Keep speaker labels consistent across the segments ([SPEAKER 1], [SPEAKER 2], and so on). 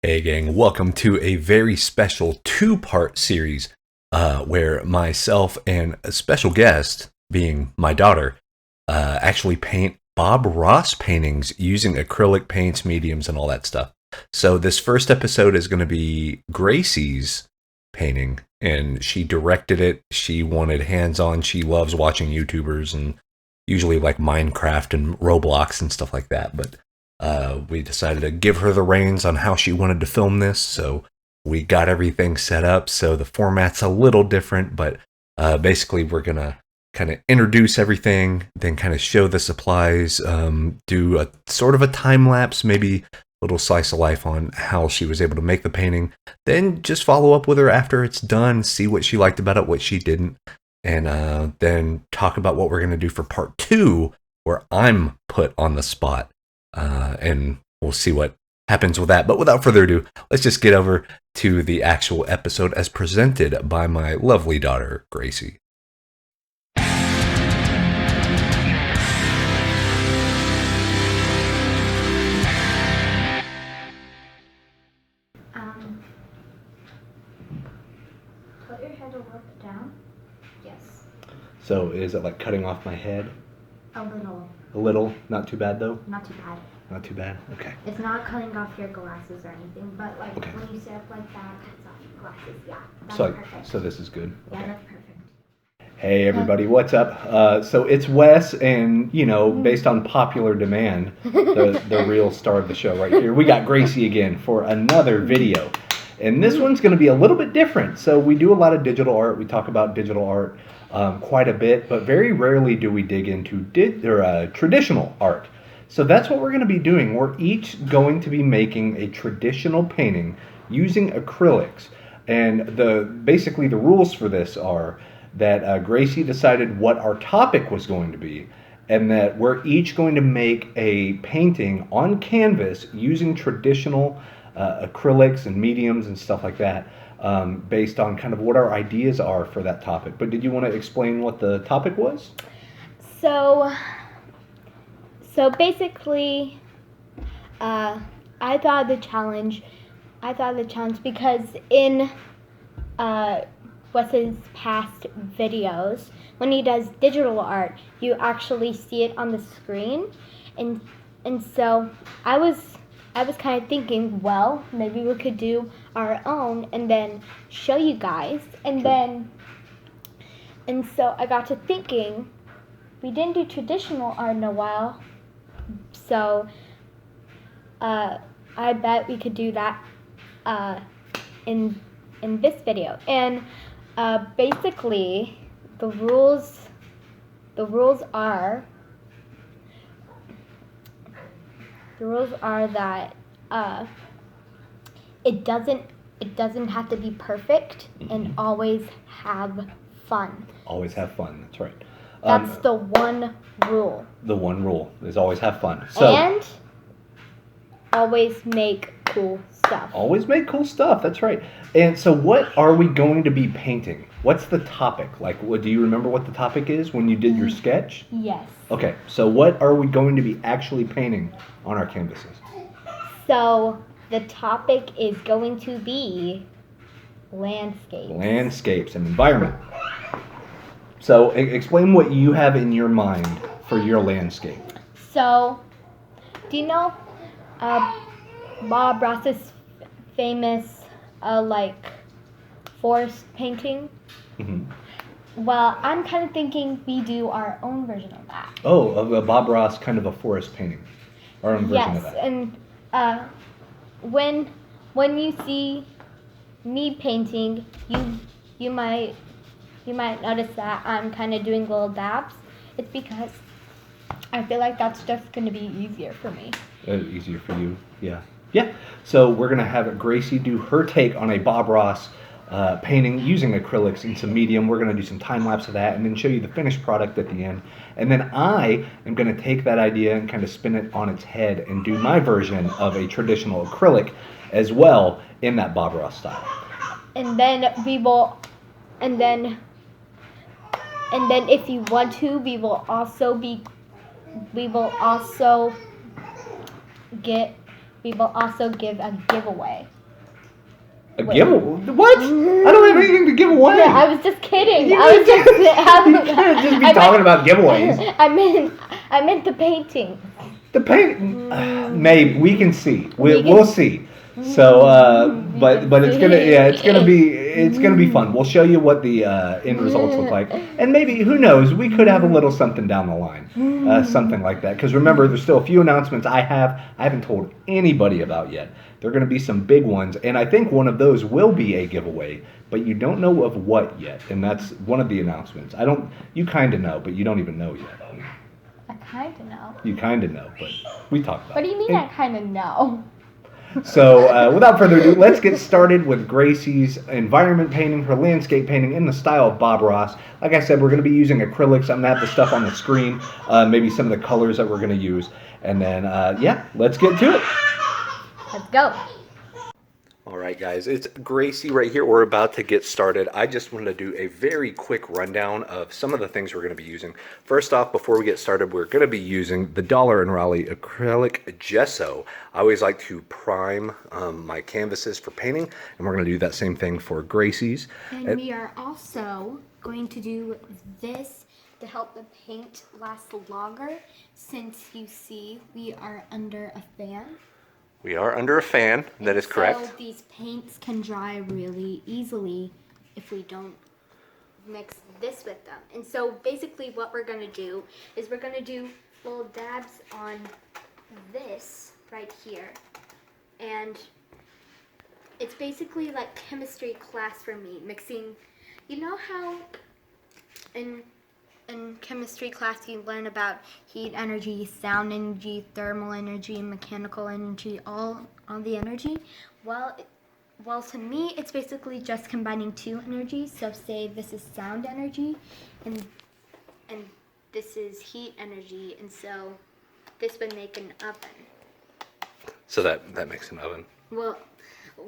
[SPEAKER 1] Hey gang, welcome to a very special two-part series where myself and a special guest, being my daughter, actually paint Bob Ross paintings using acrylic paints, mediums, and all that stuff. So this first episode is going to be Gracie's painting, and she directed it. She wanted hands-on. She loves watching YouTubers and usually like Minecraft and Roblox and stuff like that, but we decided to give her the reins on how she wanted to film this, so we got everything set up. So the format's a little different, but basically we're gonna kind of introduce everything, then kind of show the supplies, do a sort of a time lapse, maybe a little slice of life on how she was able to make the painting, then just follow up with her after it's done, see what she liked about it, what she didn't, and then talk about what we're gonna do for part 2, where I'm put on the spot. And we'll see what happens with that. But without further ado, let's just get over to the actual episode as presented by my lovely daughter, Gracie.
[SPEAKER 2] Put your head a little bit down. Yes.
[SPEAKER 1] So is it like cutting off my head?
[SPEAKER 2] A little.
[SPEAKER 1] A little? Not too bad though?
[SPEAKER 2] Not too bad.
[SPEAKER 1] Not too bad? Okay.
[SPEAKER 2] It's not cutting off your glasses or anything, but like
[SPEAKER 1] Okay.
[SPEAKER 2] when you sit up like that, it cuts off your glasses. Yeah, that's perfect.
[SPEAKER 1] So this is good?
[SPEAKER 2] Yeah,
[SPEAKER 1] Okay.
[SPEAKER 2] that's perfect.
[SPEAKER 1] Hey everybody, what's up? So it's Wes, and based on popular demand, the real star of the show right here, we got Gracie again for another video. And this one's going to be a little bit different. So we do a lot of digital art. We talk about digital art quite a bit, but very rarely do we dig into traditional art. So that's what we're going to be doing. We're each going to be making a traditional painting using acrylics. And basically the rules for this are that Gracie decided what our topic was going to be, and that we're each going to make a painting on canvas using traditional acrylics and mediums and stuff like that, based on kind of what our ideas are for that topic. But did you want to explain what the topic was?
[SPEAKER 2] So basically, I thought the challenge because in Wes's past videos, when he does digital art, you actually see it on the screen, and so I was kind of thinking, well, maybe we could do our own and then show you guys, and so I got to thinking, we didn't do traditional art in a while, so I bet we could do that in this video. And basically the rules are that it doesn't have to be perfect, and always have fun.
[SPEAKER 1] Always have fun, that's right.
[SPEAKER 2] That's the one rule.
[SPEAKER 1] The one rule is always have fun. So,
[SPEAKER 2] and always make cool stuff.
[SPEAKER 1] Always make cool stuff, that's right. And so what are we going to be painting? What's the topic? Like, do you remember what the topic is when you did your sketch?
[SPEAKER 2] Yes.
[SPEAKER 1] Okay, so what are we going to be actually painting on our canvases?
[SPEAKER 2] So the topic is going to be landscapes.
[SPEAKER 1] Landscapes and environment. So explain what you have in your mind for your landscape.
[SPEAKER 2] So, do you know Bob Ross's famous forest painting? Mm-hmm. Well, I'm kind of thinking we do our own version of that.
[SPEAKER 1] Oh, of a Bob Ross kind of a forest painting. Our own version of that.
[SPEAKER 2] Yes, and when you see me painting, you might notice that I'm kind of doing little dabs. It's because I feel like that's just going to be easier for me.
[SPEAKER 1] Easier for you, yeah. Yeah, so we're going to have Gracie do her take on a Bob Ross painting using acrylics and some medium. We're going to do some time lapse of that and then show you the finished product at the end. And then I am going to take that idea and kind of spin it on its head and do my version of a traditional acrylic as well in that Bob Ross style. And then
[SPEAKER 2] if you want to, we will also get we will also give a giveaway.
[SPEAKER 1] A giveaway? What? I don't have anything to give away.
[SPEAKER 2] Yeah, I was just kidding.
[SPEAKER 1] You
[SPEAKER 2] I was just.
[SPEAKER 1] you can't just be talking about giveaways.
[SPEAKER 2] I meant the painting.
[SPEAKER 1] The paint, maybe we can see. We'll see. So, but it's gonna be fun. We'll show you what the end results look like, and maybe who knows, we could have a little something down the line, something like that. Because remember, there's still a few announcements I haven't told anybody about yet. There are going to be some big ones, and I think one of those will be a giveaway, but you don't know of what yet, and that's one of the announcements. You kind of know, but you don't even know yet.
[SPEAKER 2] I kind of know.
[SPEAKER 1] You kind of know, but we talked about it.
[SPEAKER 2] What do you mean I kind of know?
[SPEAKER 1] So, without further ado, let's get started with Gracie's environment painting, her landscape painting in the style of Bob Ross. Like I said, we're going to be using acrylics. I'm going to have the stuff on the screen, maybe some of the colors that we're going to use. And then, let's get to it.
[SPEAKER 2] Let's go.
[SPEAKER 1] All right, guys, it's Gracie right here. We're about to get started. I just wanted to do a very quick rundown of some of the things we're going to be using. First off, before we get started, we're going to be using the Dollar & Raleigh acrylic gesso. I always like to prime my canvases for painting, and we're going to do that same thing for Gracie's.
[SPEAKER 2] And we are also going to do this to help the paint last longer, since you see we are under a fan.
[SPEAKER 1] We are under a fan, that is correct.
[SPEAKER 2] So these paints can dry really easily if we don't mix this with them. And so basically what we're going to do is we're going to do little dabs on this right here. And it's basically like chemistry class for me, mixing, you know how in chemistry class you learn about heat energy, sound energy, thermal energy, mechanical energy, all the energy. Well, to me it's basically just combining two energies. So say this is sound energy and this is heat energy, and so this would make an oven.
[SPEAKER 1] So that makes an oven.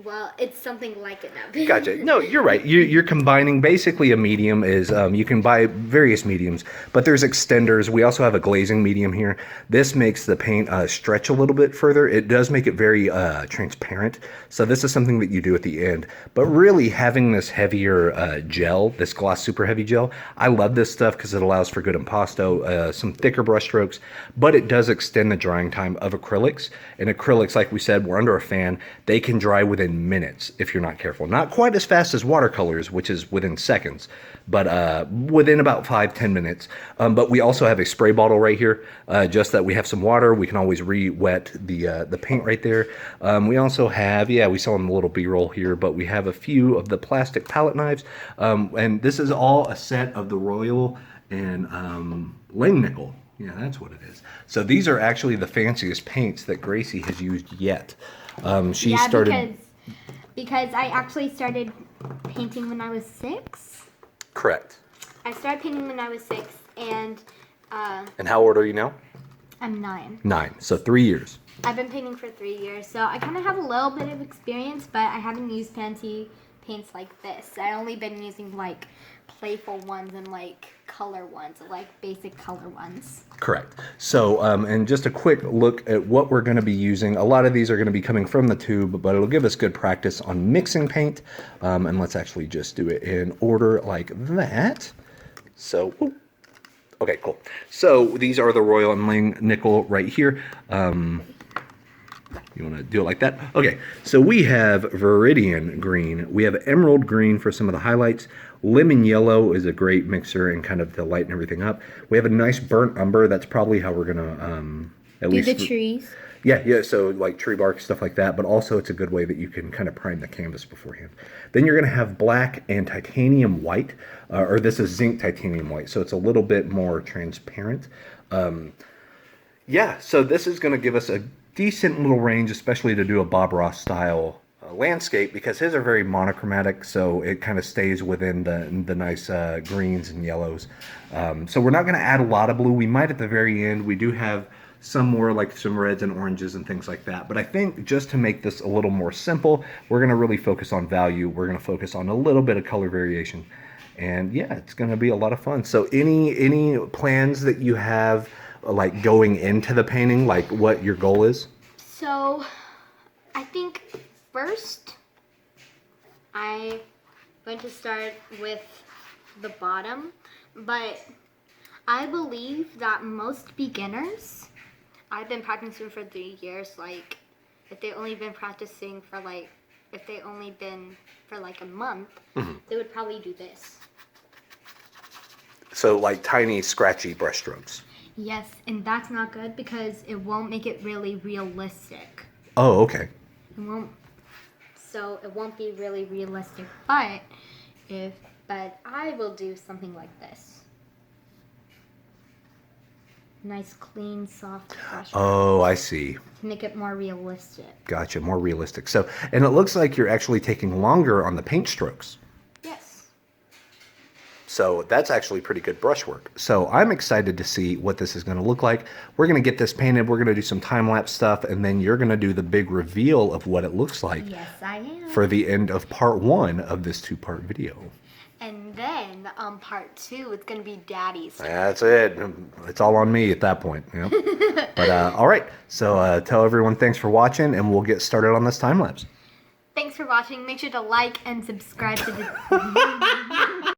[SPEAKER 2] Well, it's something like an oven.
[SPEAKER 1] Gotcha. No, you're right. You're combining basically a medium is you can buy various mediums, but there's extenders. We also have a glazing medium here. This makes the paint stretch a little bit further. It does make it very transparent. So this is something that you do at the end. But really having this heavier gel, this gloss super heavy gel, I love this stuff because it allows for good impasto, some thicker brush strokes, but it does extend the drying time of acrylics. And acrylics, like we said, we're under a fan. They can dry within minutes if you're not careful. Not quite as fast as watercolors, which is within seconds, but within about 5-10 minutes. But we also have a spray bottle right here, just that we have some water. We can always re-wet the paint right there. We also have, we saw in the little B-roll here, but we have a few of the plastic palette knives. And this is all a set of the Royal and Lang Nickel. Yeah, that's what it is. So these are actually the fanciest paints that Gracie has used yet. She started...
[SPEAKER 2] Because I actually started painting when I was 6.
[SPEAKER 1] Correct.
[SPEAKER 2] I started painting when I was 6, and...
[SPEAKER 1] and how old are you now?
[SPEAKER 2] I'm 9.
[SPEAKER 1] 9, so 3 years.
[SPEAKER 2] I've been painting for 3 years, so I kind of have a little bit of experience, but I haven't used fancy paints like this. I've only been using, like, playful ones and, like, color ones, like basic color ones.
[SPEAKER 1] Correct. So, and just a quick look at what we're going to be using. A lot of these are going to be coming from the tube, but it'll give us good practice on mixing paint. And let's actually just do it in order like that. So, okay, cool. So these are the Royal and Lang Nickel right here. You want to do it like that? Okay, so we have Viridian Green. We have Emerald Green for some of the highlights. Lemon Yellow is a great mixer and kind of to lighten everything up. We have a nice Burnt Umber. That's probably how we're going to at least...
[SPEAKER 2] Do the trees.
[SPEAKER 1] Yeah, so like tree bark, stuff like that, but also it's a good way that you can kind of prime the canvas beforehand. Then you're going to have black and titanium white, or this is zinc titanium white, so it's a little bit more transparent. So this is going to give us a decent little range, especially to do a Bob Ross style landscape, because his are very monochromatic, so it kind of stays within the nice greens and yellows. So we're not going to add a lot of blue. We might at the very end. We do have some more like some reds and oranges and things like that. But I think just to make this a little more simple, we're going to really focus on value. We're going to focus on a little bit of color variation. And yeah, it's going to be a lot of fun. So any plans that you have like going into the painting, like what your goal is?
[SPEAKER 2] So I think first I'm going to start with the bottom, but I believe that most beginners, I've been practicing for 3 years, like if they only been practicing for like, if they only been for like a month, they would probably do this.
[SPEAKER 1] So like tiny scratchy brush strokes.
[SPEAKER 2] Yes, and that's not good because it won't make it really realistic.
[SPEAKER 1] Oh, okay.
[SPEAKER 2] It won't. So it won't be really realistic. But I will do something like this. Nice, clean, soft brush.
[SPEAKER 1] Oh, I see.
[SPEAKER 2] To make it more realistic.
[SPEAKER 1] Gotcha, more realistic. So, and it looks like you're actually taking longer on the paint strokes.
[SPEAKER 2] Yes.
[SPEAKER 1] So that's actually pretty good brushwork. So I'm excited to see what this is going to look like. We're going to get this painted. We're going to do some time-lapse stuff, and then you're going to do the big reveal of what it looks like.
[SPEAKER 2] Yes, I am.
[SPEAKER 1] For the end of part 1 of this 2-part video.
[SPEAKER 2] And then part 2, it's going to be Daddy's.
[SPEAKER 1] That's it. It's all on me at that point. You know? But all right. So tell everyone thanks for watching, and we'll get started on this time-lapse.
[SPEAKER 2] Thanks for watching. Make sure to like and subscribe to the...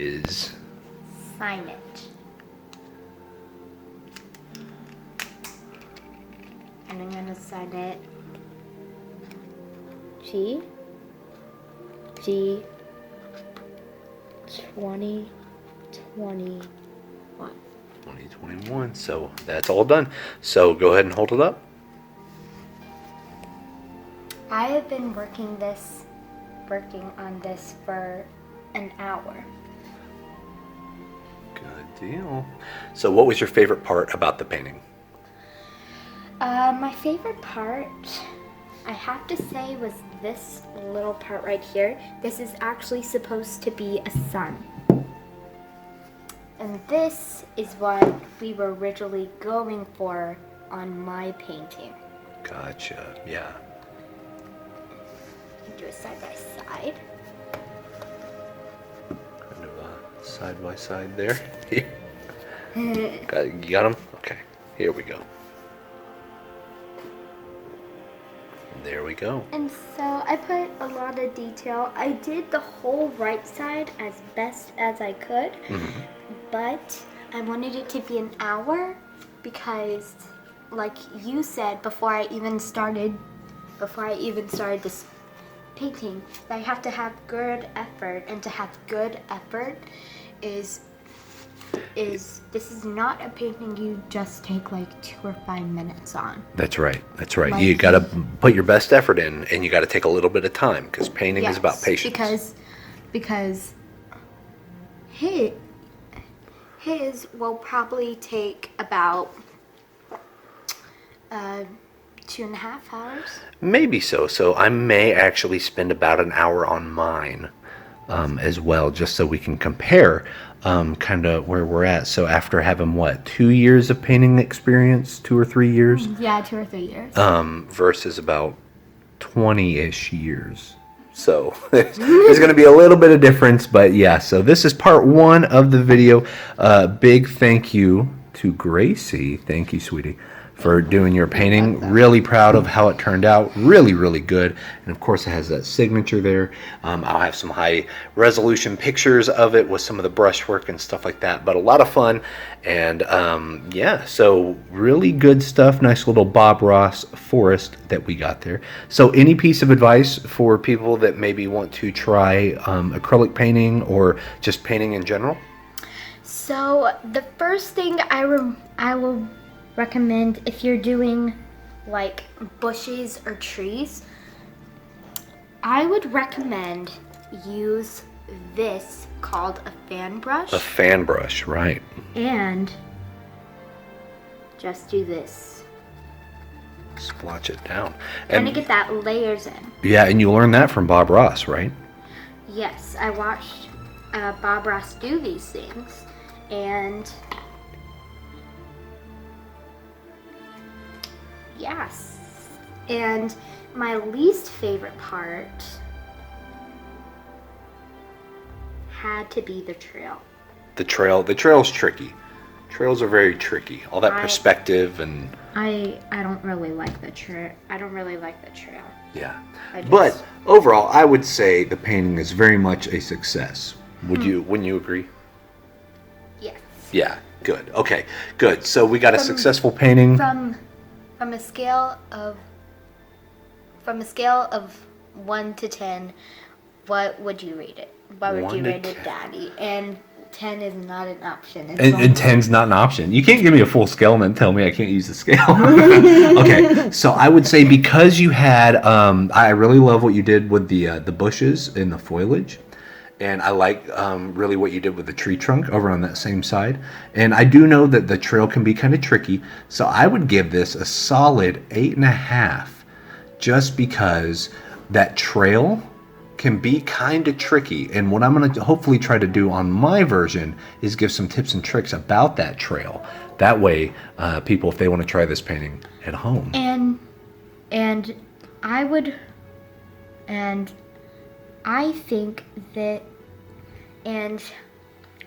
[SPEAKER 1] is
[SPEAKER 2] Sign it. And I'm gonna sign it G 2021.
[SPEAKER 1] 2021. So that's all done. So go ahead and hold it up.
[SPEAKER 2] I have been working on this for an hour.
[SPEAKER 1] Good deal. So what was your favorite part about the painting?
[SPEAKER 2] My favorite part, I have to say, was this little part right here. This is actually supposed to be a sun. And this is what we were originally going for on my painting.
[SPEAKER 1] Gotcha. Yeah.
[SPEAKER 2] Do it side by side.
[SPEAKER 1] Kind of side by side there. Here. You got them? Okay. Here we go. There we go.
[SPEAKER 2] And so I put a lot of detail. I did the whole right side as best as I could, but I wanted it to be an hour because, like you said before I even started this painting, I have to have good effort, and to have good effort is this is not a painting you just take like 2 or 5 minutes on.
[SPEAKER 1] That's right. That's right.
[SPEAKER 2] Like,
[SPEAKER 1] You got to put your best effort in, and you got to take a little bit of time because painting is about patience.
[SPEAKER 2] Because his will probably take about 2.5 hours.
[SPEAKER 1] Maybe so. So I may actually spend about an hour on mine as well, just so we can compare kind of where we're at. So after having 2 years of painting experience, 2 or 3 years?
[SPEAKER 2] Yeah, 2 or 3 years.
[SPEAKER 1] Versus about 20-ish years. So there's going to be a little bit of difference, but yeah. So this is part 1 of the video. Big thank you to Gracie. Thank you, sweetie, for doing your painting. Really proud of how it turned out. Really, really good. And of course it has that signature there. I'll have some high resolution pictures of it with some of the brushwork and stuff like that, but a lot of fun. And yeah, so really good stuff. Nice little Bob Ross forest that we got there. So any piece of advice for people that maybe want to try acrylic painting or just painting in general?
[SPEAKER 2] So the first thing I will recommend, if you're doing like bushes or trees, I would recommend use this called a fan brush.
[SPEAKER 1] A fan brush, right.
[SPEAKER 2] And just do this.
[SPEAKER 1] Splotch it down.
[SPEAKER 2] Kind of get that layers in.
[SPEAKER 1] Yeah, and you learned that from Bob Ross, right?
[SPEAKER 2] Yes, I watched Bob Ross do these things, and yes. And my least favorite part had to be the trail.
[SPEAKER 1] The trail's tricky. Trails are very tricky. All that perspective and
[SPEAKER 2] I don't really like the trail.
[SPEAKER 1] yeah. But overall, I would say the painting is very much a success. Wouldn't you agree?
[SPEAKER 2] Yes.
[SPEAKER 1] Yeah, good. Okay, good. So we got a successful painting.
[SPEAKER 2] From a scale of 1 to 10, what would you rate it? What would you rate it, Daddy? And 10 is not an option.
[SPEAKER 1] And 10's not an option. You can't give me a full scale and then tell me I can't use the scale. Okay, so I would say because you had, I really love what you did with the bushes and the foliage. And I like really what you did with the tree trunk over on that same side. And I do know that the trail can be kind of tricky. So I would give this a solid 8.5 just because that trail can be kind of tricky. And what I'm going to hopefully try to do on my version is give some tips and tricks about that trail. That way, people, if they want to try this painting at home.
[SPEAKER 2] And I think that, and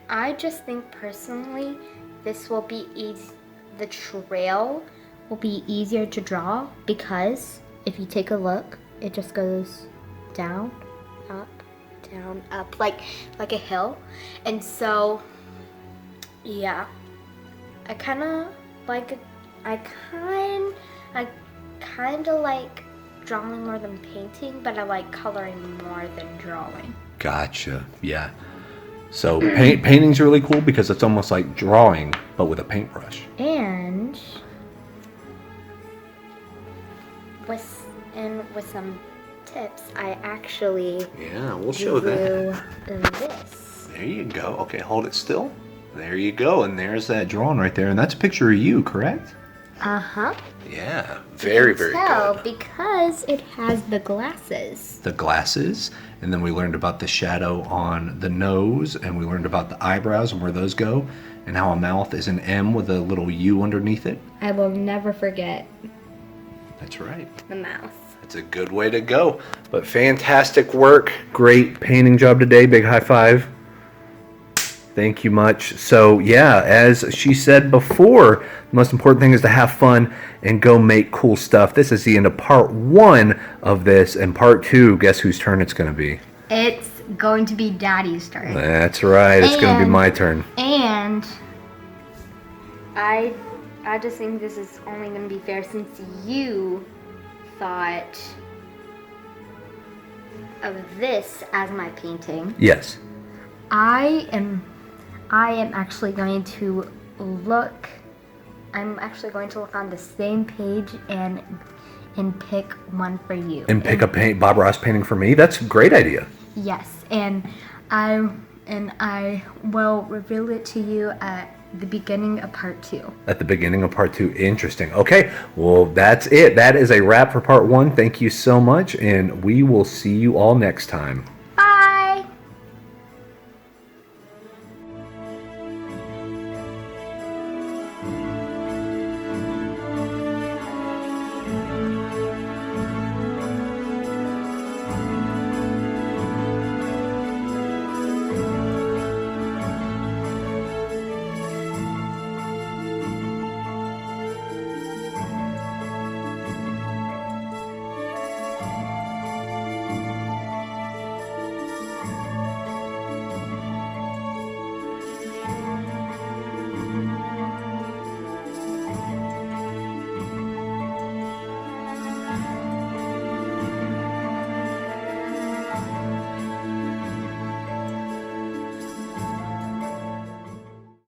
[SPEAKER 2] I just think personally, this will be easy. The trail will be easier to draw because if you take a look, it just goes down, up, down, up, like a hill. And so, yeah, I kind of like drawing more than painting, but I like coloring more than drawing.
[SPEAKER 1] Gotcha. Yeah. So painting's really cool because it's almost like drawing, but with a paintbrush.
[SPEAKER 2] And with some tips, I actually
[SPEAKER 1] we'll show that.
[SPEAKER 2] This.
[SPEAKER 1] There you go. Okay, hold it still. There you go. And there's that drawing right there. And that's a picture of you, correct?
[SPEAKER 2] Uh-huh.
[SPEAKER 1] Yeah. Very, very good.
[SPEAKER 2] Because it has the glasses.
[SPEAKER 1] The glasses. And then we learned about the shadow on the nose. And we learned about the eyebrows and where those go. And how a mouth is an M with a little U underneath it.
[SPEAKER 2] I will never forget.
[SPEAKER 1] That's right.
[SPEAKER 2] The mouth.
[SPEAKER 1] It's a good way to go. But fantastic work. Great painting job today. Big high five. Thank you much. So yeah, as she said before, the most important thing is to have fun and go make cool stuff. This is the end of part 1 of this. And part 2, guess whose turn it's going to be?
[SPEAKER 2] It's going to be Daddy's turn.
[SPEAKER 1] That's right. It's going to be my turn.
[SPEAKER 2] And I just think this is only going to be fair since you thought of this as my painting.
[SPEAKER 1] Yes.
[SPEAKER 2] I am actually going to look. I'm actually going to look on the same page and pick one for you.
[SPEAKER 1] And pick a Bob Ross painting for me. That's a great idea.
[SPEAKER 2] Yes, and I will reveal it to you at the beginning of part 2.
[SPEAKER 1] At the beginning of part 2. Interesting. Okay, well, that's it. That is a wrap for part 1. Thank you so much, and we will see you all next time.